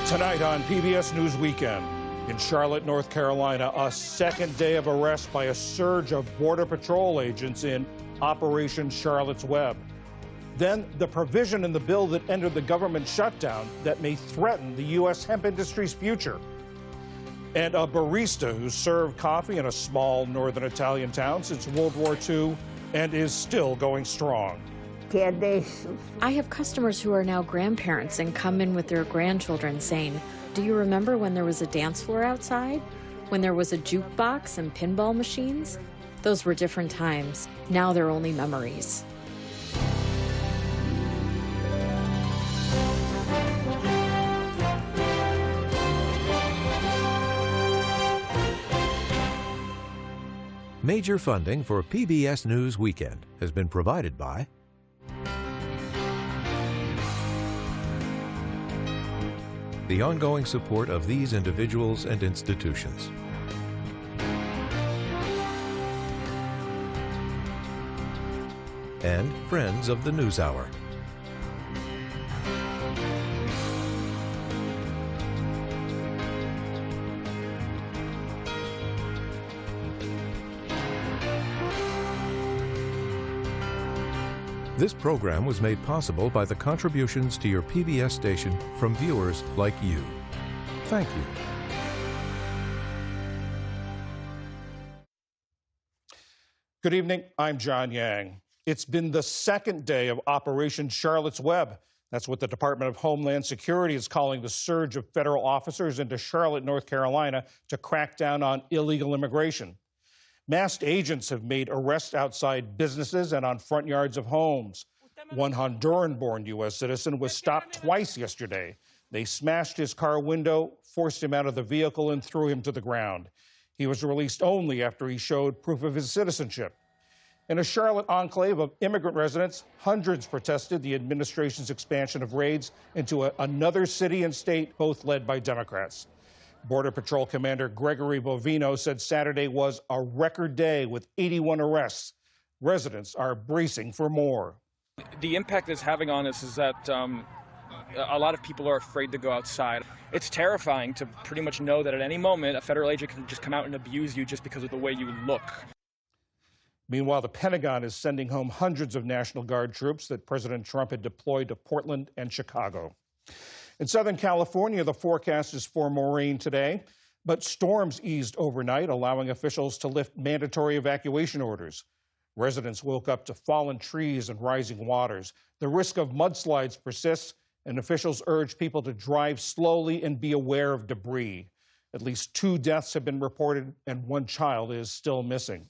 Tonight on PBS News Weekend, in Charlotte, North Carolina, a second day of arrest by a surge of Border Patrol agents in Operation Charlotte's Web. Then the provision in the bill that ended the government shutdown that may threaten the U.S. hemp industry's future. And a barista who served coffee in a small northern Italian town since World War II and is still going strong. I have customers who are now grandparents and come in with their grandchildren saying, "Do you remember when there was a dance floor outside? When there was a jukebox and pinball machines? Those were different times. Now they're only memories." Major funding for PBS News Weekend has been provided by the ongoing support of these individuals and institutions. And friends of the NewsHour. This program was made possible by the contributions to your PBS station from viewers like you. Thank you. Good evening, I'm John Yang. It's been the second day of Operation Charlotte's Web. That's what the Department of Homeland Security is calling the surge of federal officers into Charlotte, North Carolina to crack down on illegal immigration. Masked agents have made arrests outside businesses and on front yards of homes. One Honduran-born U.S. citizen was stopped twice yesterday. They smashed his car window, forced him out of the vehicle, and threw him to the ground. He was released only after he showed proof of his citizenship. In a Charlotte enclave of immigrant residents, hundreds protested the administration's expansion of raids into another city and state, both led by Democrats. Border Patrol Commander Gregory Bovino said Saturday was a record day with 81 arrests. Residents are bracing for more. The impact it's having on us is that a lot of people are afraid to go outside. It's terrifying to pretty much know that at any moment a federal agent can just come out and abuse you just because of the way you look. Meanwhile, the Pentagon is sending home hundreds of National Guard troops that President Trump had deployed to Portland and Chicago. In Southern California, the forecast is for more rain today, but storms eased overnight, allowing officials to lift mandatory evacuation orders. Residents woke up to fallen trees and rising waters. The risk of mudslides persists, and officials urge people to drive slowly and be aware of debris. At least 2 deaths have been reported, and 1 child is still missing.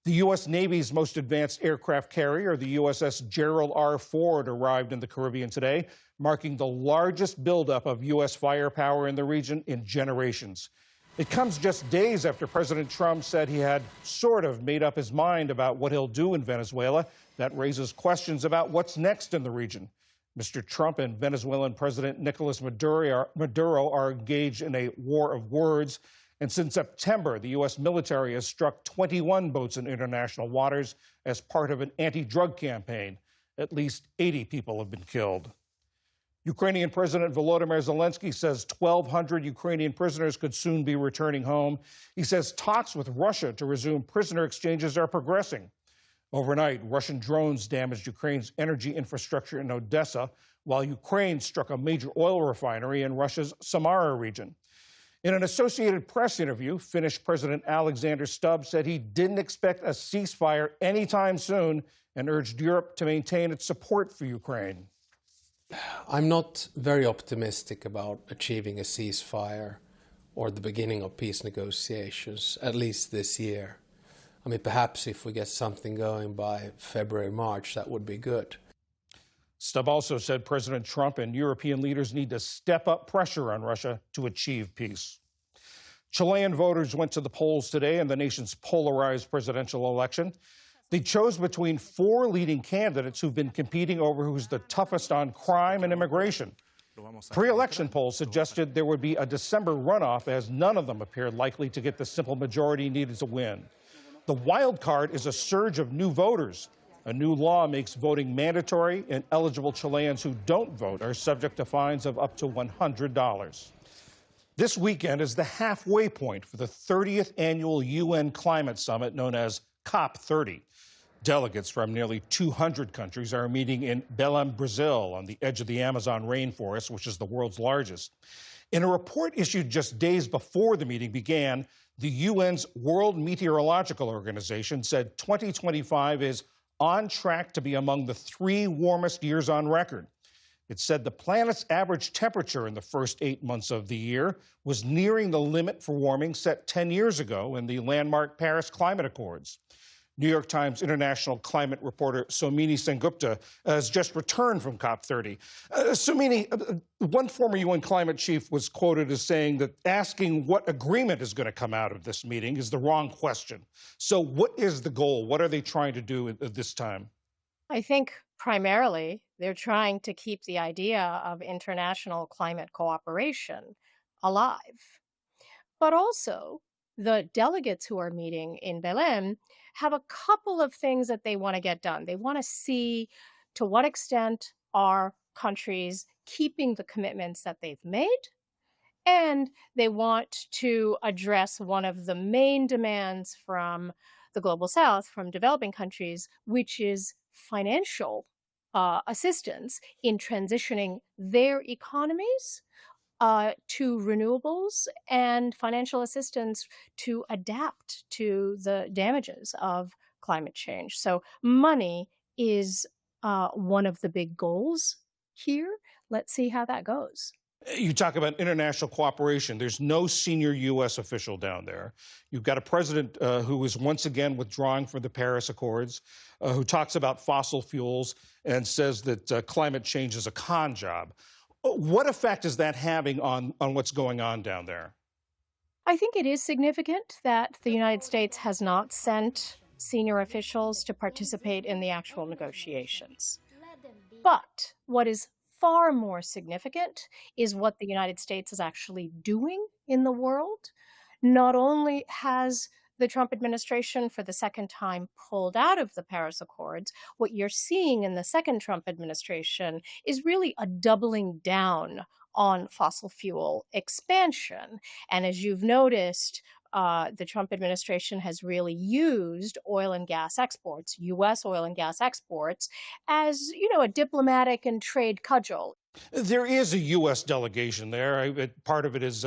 The U.S. Navy's most advanced aircraft carrier, the USS Gerald R. Ford, arrived in the Caribbean today, marking the largest buildup of U.S. firepower in the region in generations. It comes just days after President Trump said he had sort of made up his mind about what he'll do in Venezuela. That raises questions about what's next in the region. Mr. Trump and Venezuelan President Nicolas Maduro are engaged in a war of words. And since September, the U.S. military has struck 21 boats in international waters as part of an anti-drug campaign. At least 80 people have been killed. Ukrainian President Volodymyr Zelensky says 1,200 Ukrainian prisoners could soon be returning home. He says talks with Russia to resume prisoner exchanges are progressing. Overnight, Russian drones damaged Ukraine's energy infrastructure in Odessa, while Ukraine struck a major oil refinery in Russia's Samara region. In an Associated Press interview, Finnish President Alexander Stubb said he didn't expect a ceasefire anytime soon and urged Europe to maintain its support for Ukraine. I'm not very optimistic about achieving a ceasefire or the beginning of peace negotiations, at least this year. I mean, perhaps if we get something going by February, March, that would be good. Stubb also said President Trump and European leaders need to step up pressure on Russia to achieve peace. Chilean voters went to the polls today in the nation's polarized presidential election. They chose between 4 leading candidates who've been competing over who's the toughest on crime and immigration. Pre-election polls suggested there would be a December runoff, as none of them appeared likely to get the simple majority needed to win. The wild card is a surge of new voters. A new law makes voting mandatory, and eligible Chileans who don't vote are subject to fines of up to $100. This weekend is the halfway point for the 30th annual UN climate summit known as COP30. Delegates from nearly 200 countries are meeting in Belém, Brazil, on the edge of the Amazon rainforest, which is the world's largest. In a report issued just days before the meeting began, the UN's World Meteorological Organization said 2025 is on track to be among the 3 warmest years on record. It said the planet's average temperature in the first 8 months of the year was nearing the limit for warming set 10 years ago in the landmark Paris Climate Accords. New York Times international climate reporter Somini Sengupta has just returned from COP30. Somini, one former UN climate chief was quoted as saying that asking what agreement is going to come out of this meeting is the wrong question. So what is the goal? What are they trying to do at this time? I think primarily they're trying to keep the idea of international climate cooperation alive. But also, the delegates who are meeting in Belém have a couple of things that they want to get done. They want to see to what extent are countries keeping the commitments that they've made, and they want to address one of the main demands from the global south, from developing countries, which is financial assistance in transitioning their economies to renewables and financial assistance to adapt to the damages of climate change. So money is one of the big goals here. Let's see how that goes. You talk about international cooperation. There's no senior U.S. official down there. You've got a president who is once again withdrawing from the Paris Accords, who talks about fossil fuels and says that climate change is a con job. What effect is that having on what's going on down there? I think it is significant that the United States has not sent senior officials to participate in the actual negotiations. But what is far more significant is what the United States is actually doing in the world. Not only has the Trump administration for the second time pulled out of the Paris Accords, what you're seeing in the second Trump administration is really a doubling down on fossil fuel expansion. And as you've noticed, the Trump administration has really used oil and gas exports, U.S. oil and gas exports, as, a diplomatic and trade cudgel. There is a U.S. delegation there. Part of it is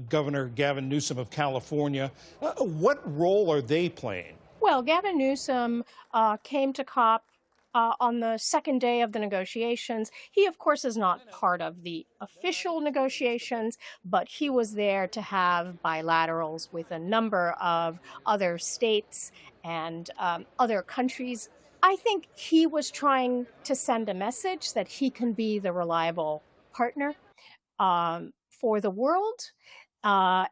Governor Gavin Newsom of California. What role are they playing? Well, Gavin Newsom came to COP on the second day of the negotiations. He, of course, is not part of the official negotiations, but he was there to have bilaterals with a number of other states and other countries. I think he was trying to send a message that he can be the reliable partner for the world,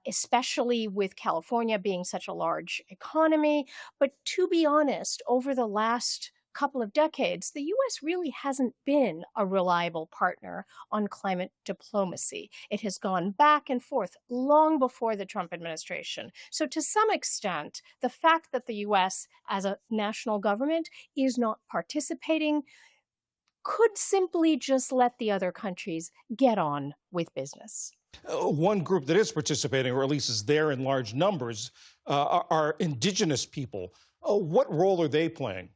especially with California being such a large economy. But to be honest, over the last couple of decades, the U.S. really hasn't been a reliable partner on climate diplomacy. It has gone back and forth long before the Trump administration. So to some extent, the fact that the U.S. as a national government is not participating could simply just let the other countries get on with business. One group that is participating, or at least is there in large numbers, are indigenous people. What role are they playing?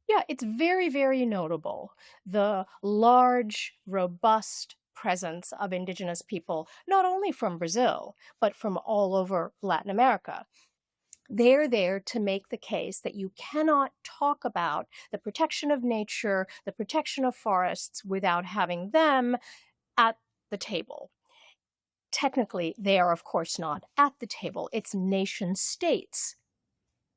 Yeah, it's very, very notable, the large, robust presence of indigenous people, not only from Brazil, but from all over Latin America. They're there to make the case that you cannot talk about the protection of nature, the protection of forests, without having them at the table. Technically, they are, of course, not at the table. It's nation states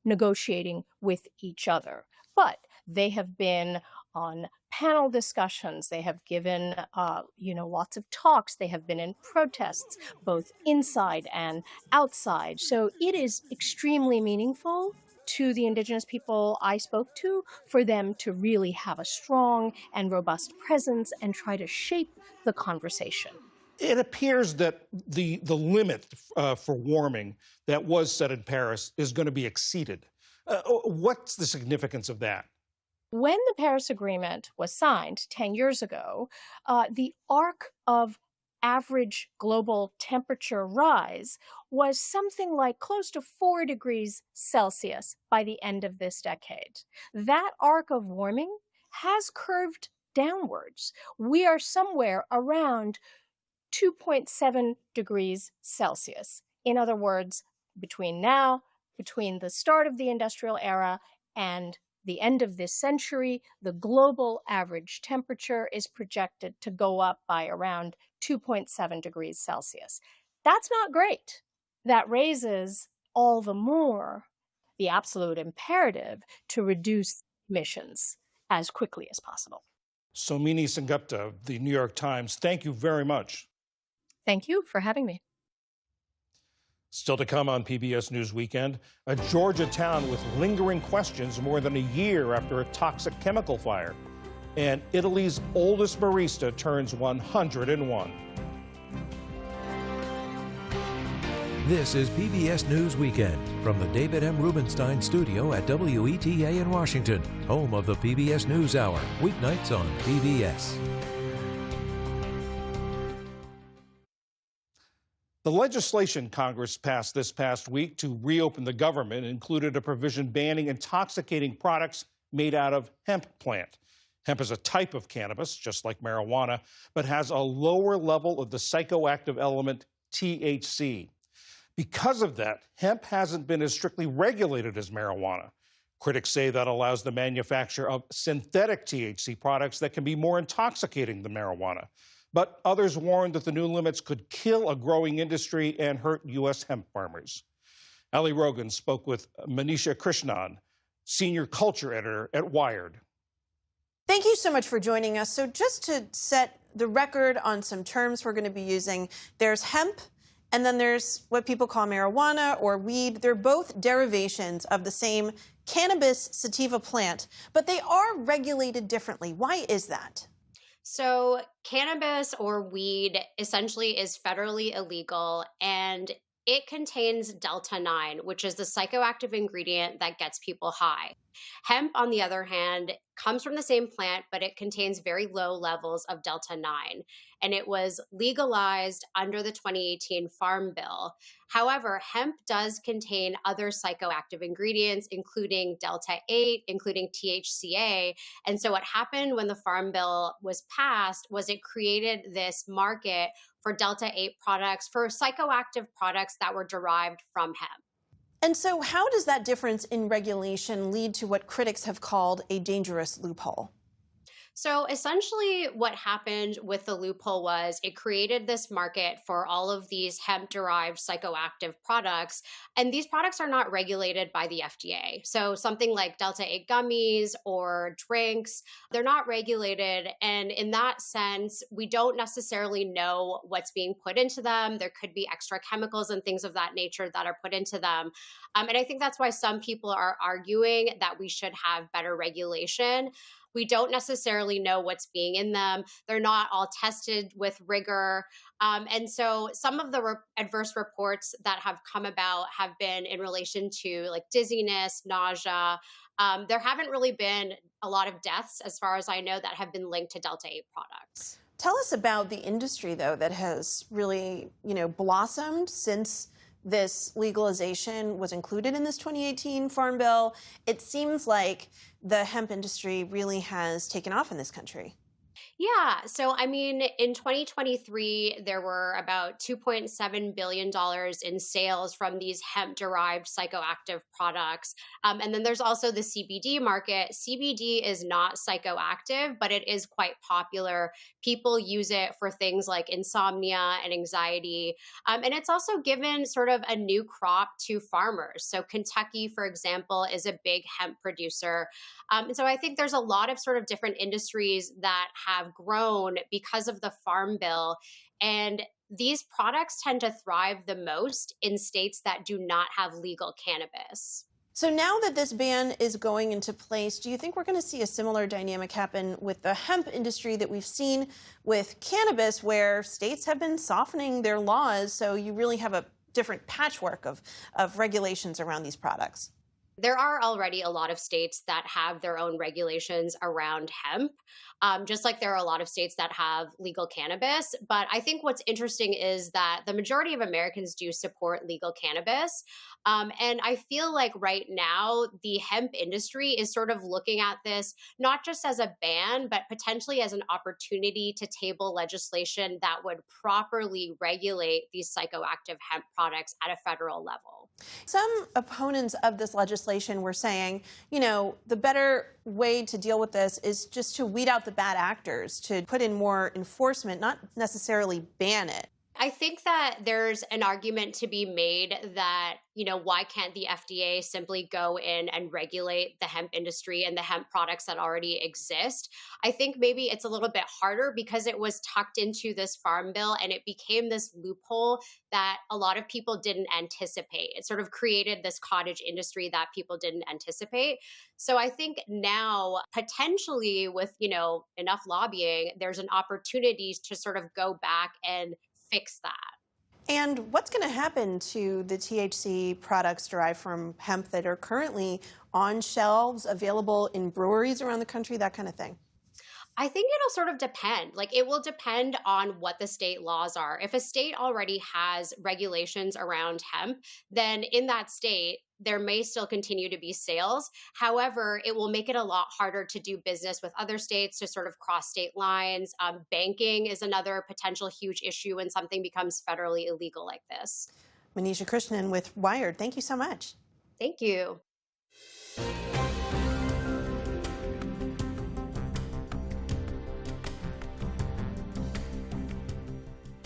negotiating with each other. But they have been on panel discussions. They have given, lots of talks. They have been in protests, both inside and outside. So it is extremely meaningful to the indigenous people I spoke to for them to really have a strong and robust presence and try to shape the conversation. It appears that the limit for warming that was set in Paris is going to be exceeded. What's the significance of that? When the Paris Agreement was signed 10 years ago, the arc of average global temperature rise was something like close to 4 degrees Celsius by the end of this decade. That arc of warming has curved downwards. We are somewhere around 2.7 degrees Celsius. In other words, between the start of the industrial era and the end of this century, the global average temperature is projected to go up by around 2.7 degrees Celsius. That's not great. That raises all the more the absolute imperative to reduce emissions as quickly as possible. Somini Sengupta of the New York Times, thank you very much. Thank you for having me. Still to come on PBS News Weekend, a Georgia town with lingering questions more than a year after a toxic chemical fire. And Italy's oldest barista turns 101. This is PBS News Weekend from the David M. Rubenstein studio at WETA in Washington, home of the PBS NewsHour, weeknights on PBS. The legislation Congress passed this past week to reopen the government included a provision banning intoxicating products made out of hemp plant. Hemp is a type of cannabis, just like marijuana, but has a lower level of the psychoactive element THC. Because of that, hemp hasn't been as strictly regulated as marijuana. Critics say that allows the manufacture of synthetic THC products that can be more intoxicating than marijuana. But others warn that the new limits could kill a growing industry and hurt U.S. hemp farmers. Ali Rogan spoke with Manisha Krishnan, senior culture editor at Wired. Thank you so much for joining us. So just to set the record on some terms we're going to be using, there's hemp, and then there's what people call marijuana or weed. They're both derivations of the same cannabis sativa plant, but they are regulated differently. Why is that? So cannabis or weed essentially is federally illegal, and it contains Delta-9, which is the psychoactive ingredient that gets people high. Hemp, on the other hand, comes from the same plant, but it contains very low levels of Delta-9, and it was legalized under the 2018 Farm Bill. However, hemp does contain other psychoactive ingredients, including Delta-8, including THCA. And so what happened when the Farm Bill was passed was it created this market for Delta-8 products, for psychoactive products that were derived from hemp. And so how does that difference in regulation lead to what critics have called a dangerous loophole? So essentially what happened with the loophole was it created this market for all of these hemp-derived psychoactive products, and these products are not regulated by the FDA. So something like Delta-8 gummies or drinks, they're not regulated, and in that sense, we don't necessarily know what's being put into them. There could be extra chemicals and things of that nature that are put into them. And I think that's why some people are arguing that we should have better regulation. We don't necessarily know what's being in them. They're not all tested with rigor. And so some of the adverse reports that have come about have been in relation to like dizziness, nausea. There haven't really been a lot of deaths, as far as I know, that have been linked to Delta-8 products. Tell us about the industry, though, that has really, blossomed since this legalization was included in this 2018 Farm Bill. It seems like the hemp industry really has taken off in this country. Yeah. So, I mean, in 2023, there were about $2.7 billion in sales from these hemp-derived psychoactive products. And then there's also the CBD market. CBD is not psychoactive, but it is quite popular. People use it for things like insomnia and anxiety. And it's also given sort of a new crop to farmers. So Kentucky, for example, is a big hemp producer. And so I think there's a lot of sort of different industries that have grown because of the Farm Bill. And these products tend to thrive the most in states that do not have legal cannabis. So now that this ban is going into place, do you think we're going to see a similar dynamic happen with the hemp industry that we've seen with cannabis, where states have been softening their laws, so you really have a different patchwork of regulations around these products? There are already a lot of states that have their own regulations around hemp, just like there are a lot of states that have legal cannabis. But I think what's interesting is that the majority of Americans do support legal cannabis. And I feel like right now, the hemp industry is sort of looking at this not just as a ban, but potentially as an opportunity to table legislation that would properly regulate these psychoactive hemp products at a federal level. Some opponents of this legislation were saying, you know, the better way to deal with this is just to weed out the bad actors, to put in more enforcement, not necessarily ban it. I think that there's an argument to be made that, you know, why can't the FDA simply go in and regulate the hemp industry and the hemp products that already exist? I think maybe it's a little bit harder because it was tucked into this farm bill and it became this loophole that a lot of people didn't anticipate. It sort of created this cottage industry that people didn't anticipate. So I think now, potentially with, you know, enough lobbying, there's an opportunity to sort of go back and fix that. And what's going to happen to the THC products derived from hemp that are currently on shelves, available in breweries around the country, that kind of thing? I think it'll sort of depend. Like, it will depend on what the state laws are. If a state already has regulations around hemp, then in that state, there may still continue to be sales. However, it will make it a lot harder to do business with other states, to sort of cross state lines. Banking is another potential huge issue when something becomes federally illegal like this. Manisha Krishnan with Wired, thank you so much. Thank you.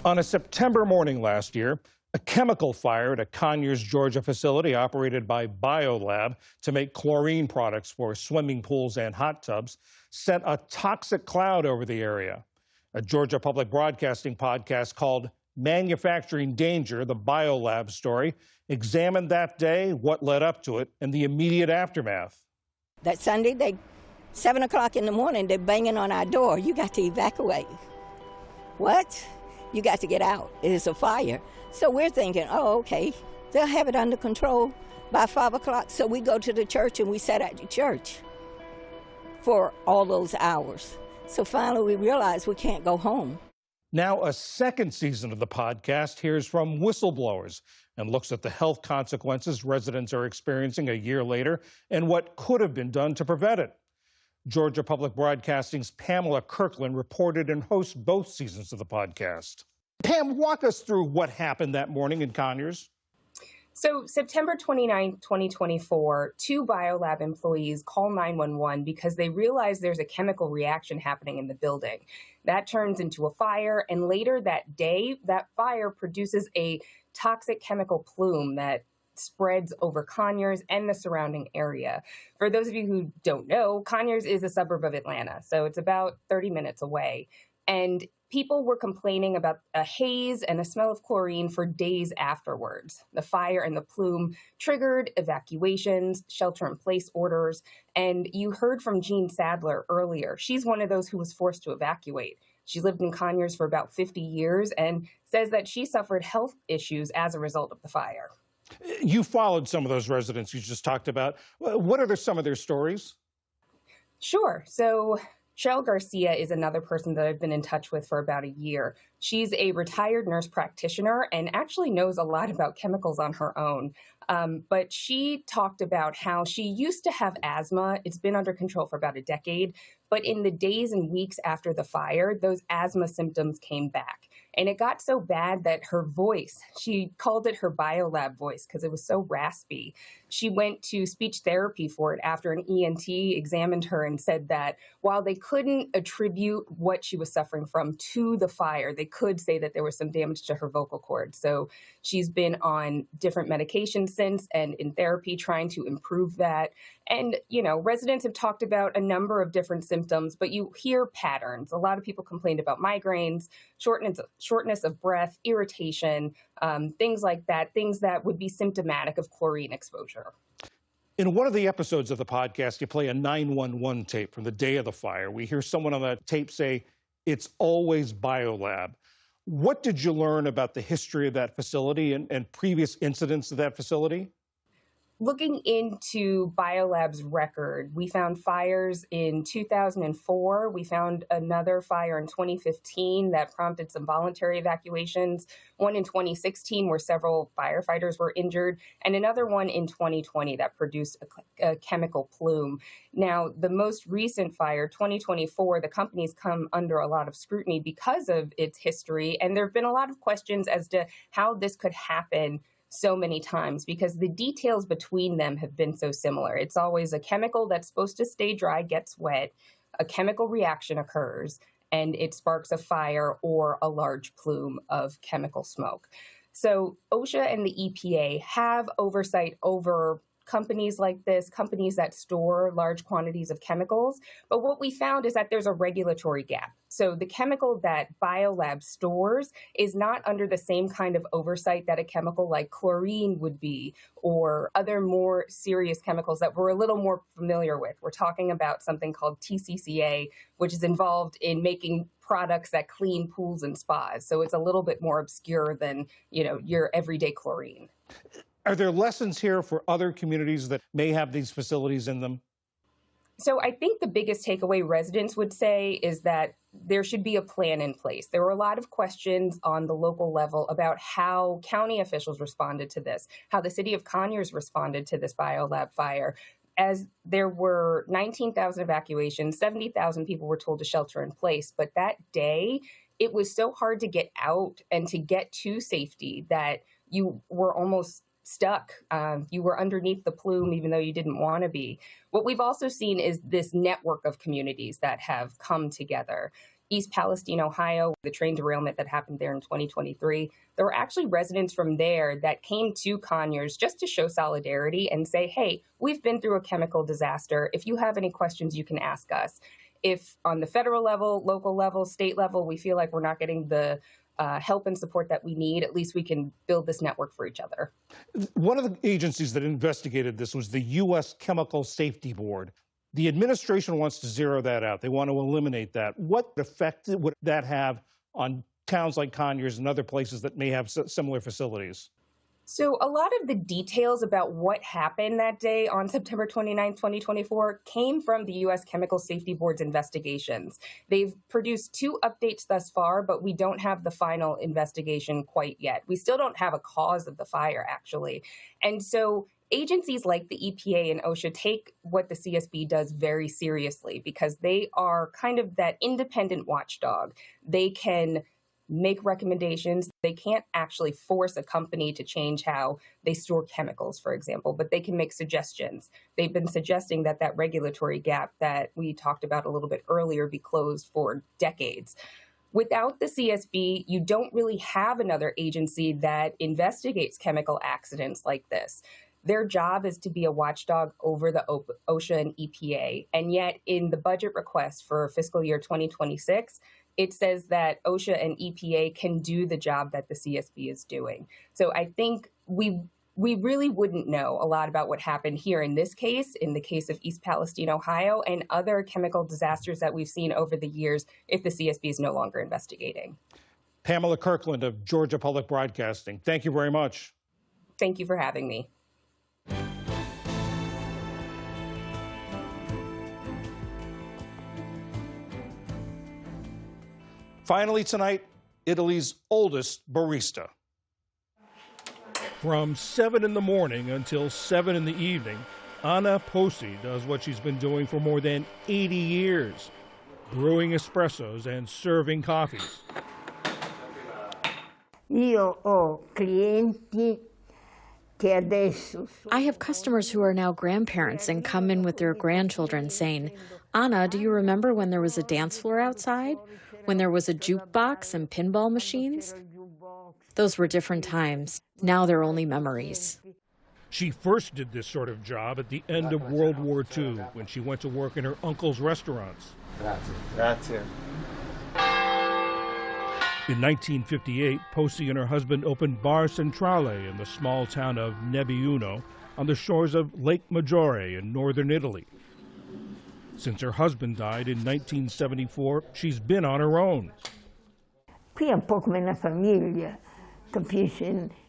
On a September morning last year, a chemical fire at a Conyers, Georgia facility operated by BioLab to make chlorine products for swimming pools and hot tubs sent a toxic cloud over the area. A Georgia Public Broadcasting podcast called Manufacturing Danger, the BioLab story, examined that day, what led up to it, and the immediate aftermath. That Sunday, 7 o'clock in the morning, they're banging on our door. You got to evacuate. What? You got to get out. It is a fire. So we're thinking, oh, okay, they'll have it under control by 5 o'clock. So we go to the church and we sat at the church for all those hours. So finally we realized we can't go home. Now a second season of the podcast hears from whistleblowers and looks at the health consequences residents are experiencing a year later and what could have been done to prevent it. Georgia Public Broadcasting's Pamela Kirkland reported and hosts both seasons of the podcast. Pam, walk us through what happened that morning in Conyers. So September 29, 2024, 2 BioLab employees call 911 because they realize there's a chemical reaction happening in the building. That turns into a fire, and later that day, that fire produces a toxic chemical plume that spreads over Conyers and the surrounding area. For those of you who don't know, Conyers is a suburb of Atlanta, so it's about 30 minutes away. And people were complaining about a haze and a smell of chlorine for days afterwards. The fire and the plume triggered evacuations, shelter-in-place orders, and you heard from Jean Sadler earlier. She's one of those who was forced to evacuate. She lived in Conyers for about 50 years and says that she suffered health issues as a result of the fire. You followed some of those residents you just talked about. What are some of their stories? Sure. So Cheryl Garcia is another person that I've been in touch with for about a year. She's a retired nurse practitioner and actually knows a lot about chemicals on her own. But she talked about how she used to have asthma. It's been under control for about a decade. But in the days and weeks after the fire, those asthma symptoms came back. And it got so bad that her voice, she called it her BioLab voice because it was so raspy. She went to speech therapy for it after an ENT examined her and said that while they couldn't attribute what she was suffering from to the fire, they could say that there was some damage to her vocal cords. So she's been on different medications since and in therapy trying to improve that. And, you know, residents have talked about a number of different symptoms, but you hear patterns. A lot of people complained about migraines, shortness of breath, irritation, things like that, things that would be symptomatic of chlorine exposure. In one of the episodes of the podcast, you play a 911 tape from the day of the fire. We hear someone on that tape say, "It's always BioLab." What did you learn about the history of that facility and previous incidents of that facility? looking into BioLab's record, we found fires in 2004. We found another fire in 2015 that prompted some voluntary evacuations, one in 2016 where several firefighters were injured, and another one in 2020 that produced a chemical plume. Now, the most recent fire, 2024, the company's come under a lot of scrutiny because of its history, and there have been a lot of questions as to how this could happen so many times because the details between them have been so similar. It's always a chemical that's supposed to stay dry gets wet, a chemical reaction occurs, and it sparks a fire or a large plume of chemical smoke. So OSHA and the EPA have oversight over companies like this, companies that store large quantities of chemicals. But what we found is that there's a regulatory gap. So the chemical that BioLab stores is not under the same kind of oversight that a chemical like chlorine would be, or other more serious chemicals that we're a little more familiar with. We're talking about something called TCCA, which is involved in making products that clean pools and spas. So it's a little bit more obscure than, your everyday chlorine. Are there lessons here for other communities that may have these facilities in them? So I think the biggest takeaway residents would say is that there should be a plan in place. There were a lot of questions on the local level about how county officials responded to this, how the city of Conyers responded to this BioLab fire. As there were 19,000 evacuations, 70,000 people were told to shelter in place. But that day, it was so hard to get out and to get to safety that you were almost stuck. You were underneath the plume, even though you didn't want to be. What we've also seen is this network of communities that have come together. East Palestine, Ohio, the train derailment that happened there in 2023, there were actually residents from there that came to Conyers just to show solidarity and say, hey, we've been through a chemical disaster. If you have any questions, you can ask us. If on the federal level, local level, state level, we feel like we're not getting the help and support that we need, at least we can build this network for each other. One of the agencies that investigated this was the U.S. Chemical Safety Board. The administration wants to zero that out. They want to eliminate that. What effect would that have on towns like Conyers and other places that may have similar facilities? So a lot of the details about what happened that day on September 29, 2024 came from the U.S. Chemical Safety Board's investigations. They've produced 2 updates thus far, but we don't have the final investigation quite yet. We still don't have a cause of the fire, actually. And so agencies like the EPA and OSHA take what the CSB does very seriously because they are kind of that independent watchdog. They can make recommendations. They can't actually force a company to change how they store chemicals, for example, but they can make suggestions. They've been suggesting that that regulatory gap that we talked about a little bit earlier be closed for decades. Without the CSB, you don't really have another agency that investigates chemical accidents like this. Their job is to be a watchdog over the OSHA and EPA. And yet in the budget request for fiscal year 2026, it says that OSHA and EPA can do the job that the CSB is doing. So I think we really wouldn't know a lot about what happened here in this case, in the case of East Palestine, Ohio, and other chemical disasters that we've seen over the years if the CSB is no longer investigating. Pamela Kirkland of Georgia Public Broadcasting, thank you very much. Thank you for having me. Finally tonight, Italy's oldest barista. From 7 in the morning until 7 in the evening, Anna Pozzi does what she's been doing for more than 80 years, brewing espressos and serving coffees. I have customers who are now grandparents and come in with their grandchildren saying, Anna, do you remember when there was a dance floor outside? When there was a jukebox and pinball machines? Those were different times. Now they're only memories. She first did this sort of job at the end of World War II when she went to work in her uncle's restaurants. Grazie. In 1958, Pozzi and her husband opened Bar Centrale in the small town of Nebbiuno on the shores of Lake Maggiore in northern Italy. Since her husband died in 1974, she's been on her own.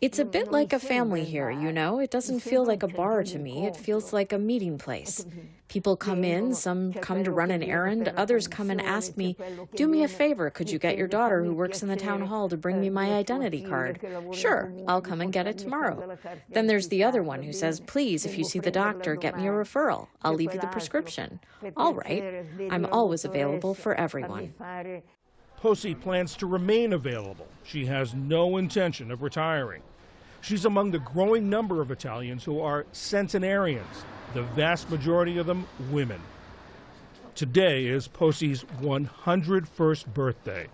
It's a bit like a family here, you know? It doesn't feel like a bar to me. It feels like a meeting place. People come in, some come to run an errand, others come and ask me, do me a favor, could you get your daughter who works in the town hall to bring me my identity card? Sure, I'll come and get it tomorrow. Then there's the other one who says, please, if you see the doctor, get me a referral. I'll leave you the prescription. All right, I'm always available for everyone. Pozzi plans to remain available. She has no intention of retiring. She's among the growing number of Italians who are centenarians, the vast majority of them women. Today is Pozzi's 101st birthday.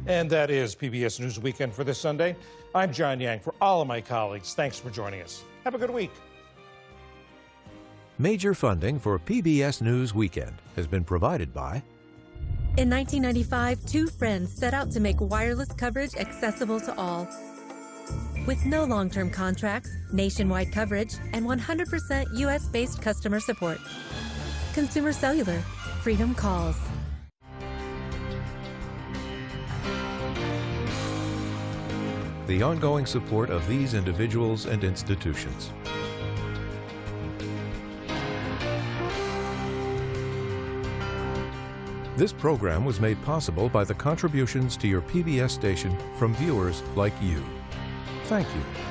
And that is PBS News Weekend for this Sunday. I'm John Yang. For all of my colleagues, thanks for joining us. Have a good week. Major funding for PBS News Weekend has been provided by... In 1995, two friends set out to make wireless coverage accessible to all. With no long-term contracts, nationwide coverage, and 100% U.S.-based customer support. Consumer Cellular. Freedom calls. The ongoing support of these individuals and institutions. This program was made possible by the contributions to your PBS station from viewers like you. Thank you.